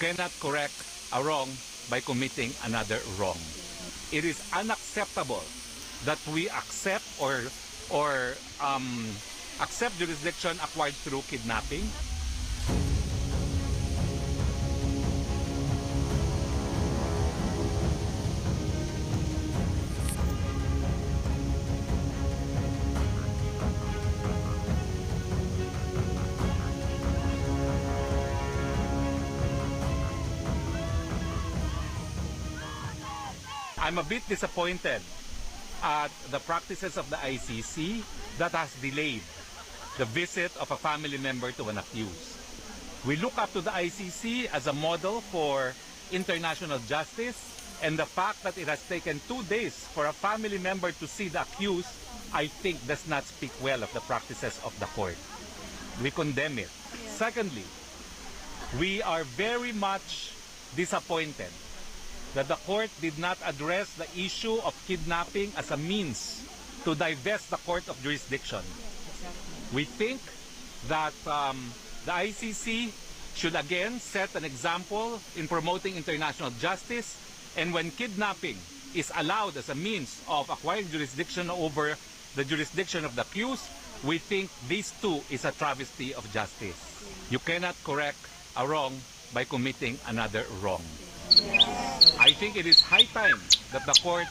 cannot correct a wrong by committing another wrong. It is unacceptable that we accept or accept jurisdiction acquired through kidnapping. I'm a bit disappointed at the practices of the ICC that has delayed the visit of a family member to an accused. We look up to the ICC as a model for international justice, and the fact that it has taken 2 days for a family member to see the accused, I think does not speak well of the practices of the court. We condemn it. Secondly, we are very much disappointed that the court did not address the issue of kidnapping as a means to divest the court of jurisdiction. We think that the ICC should again set an example in promoting international justice, and when kidnapping is allowed as a means of acquiring jurisdiction over the jurisdiction of the accused, we think this too is a travesty of justice. You cannot correct a wrong by committing another wrong. I think it is high time that the court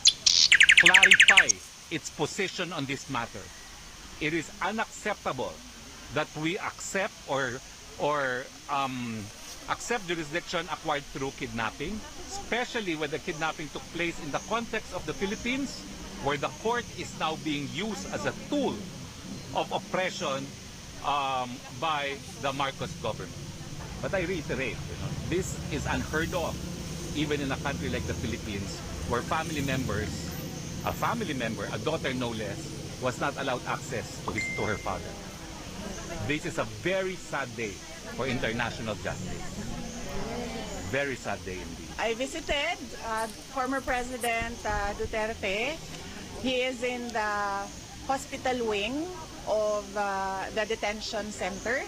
clarify its position on this matter. It is unacceptable that we accept or accept jurisdiction acquired through kidnapping, especially when the kidnapping took place in the context of the Philippines, where the court is now being used as a tool of oppression by the Marcos government. But I reiterate, this is unheard of, even in a country like the Philippines, where family members, a daughter no less, was not allowed access to her father. This is a very sad day for international justice. Very sad day indeed. I visited former President Duterte. He is in the hospital wing of the detention center,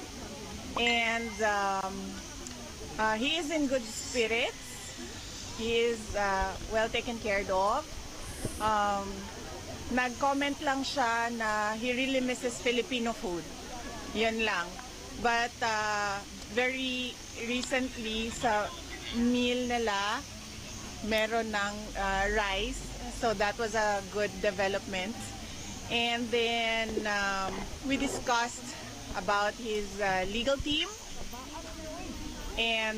and he is in good spirits. He is well taken care of. Nag-comment lang siya na he really misses Filipino food. Yun lang. But very recently sa meal nila, meron ng rice. So that was a good development. And then we discussed about his legal team. And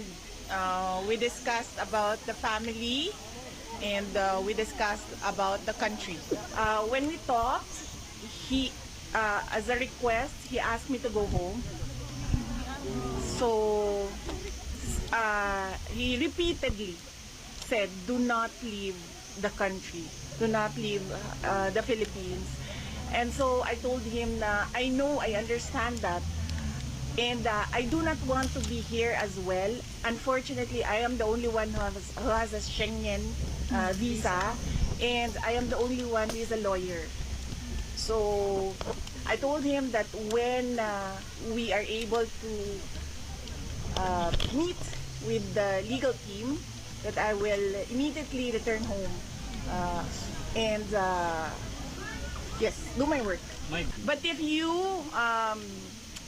we discussed about the family, and we discussed about the country. When we talked, he, as a request, he asked me to go home. So he repeatedly said, do not leave the country, do not leave the Philippines. And so I told him na I know, I understand that. And I do not want to be here as well. Unfortunately, I am the only one who has a Schengen visa, and I am the only one who is a lawyer. So I told him that when we are able to meet with the legal team, that I will immediately return home and yes, do my work. But if you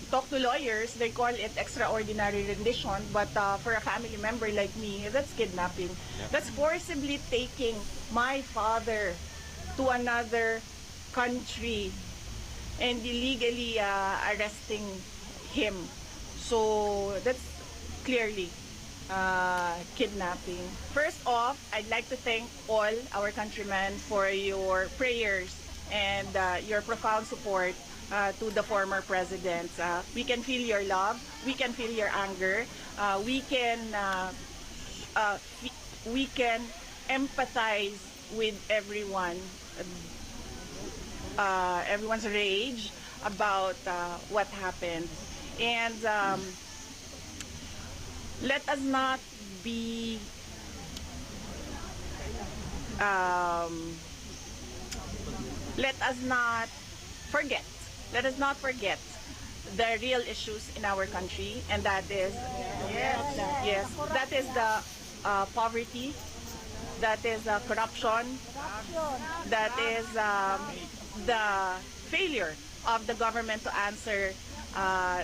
talk to lawyers, they call it extraordinary rendition, but for a family member like me, that's kidnapping. Yep. That's forcibly taking my father to another country and illegally arresting him. So that's clearly kidnapping. First off, I'd like to thank all our countrymen for your prayers and your profound support to the former president. We can feel your love, we can feel your anger, we can empathize with everyone's rage about what happened. And let us not be let us not forget the real issues in our country, and that is that is the poverty, that is corruption, that is the failure of the government to answer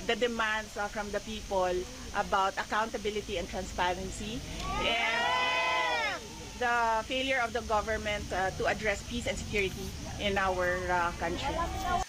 the demands from the people about accountability and transparency, and the failure of the government to address peace and security in our country.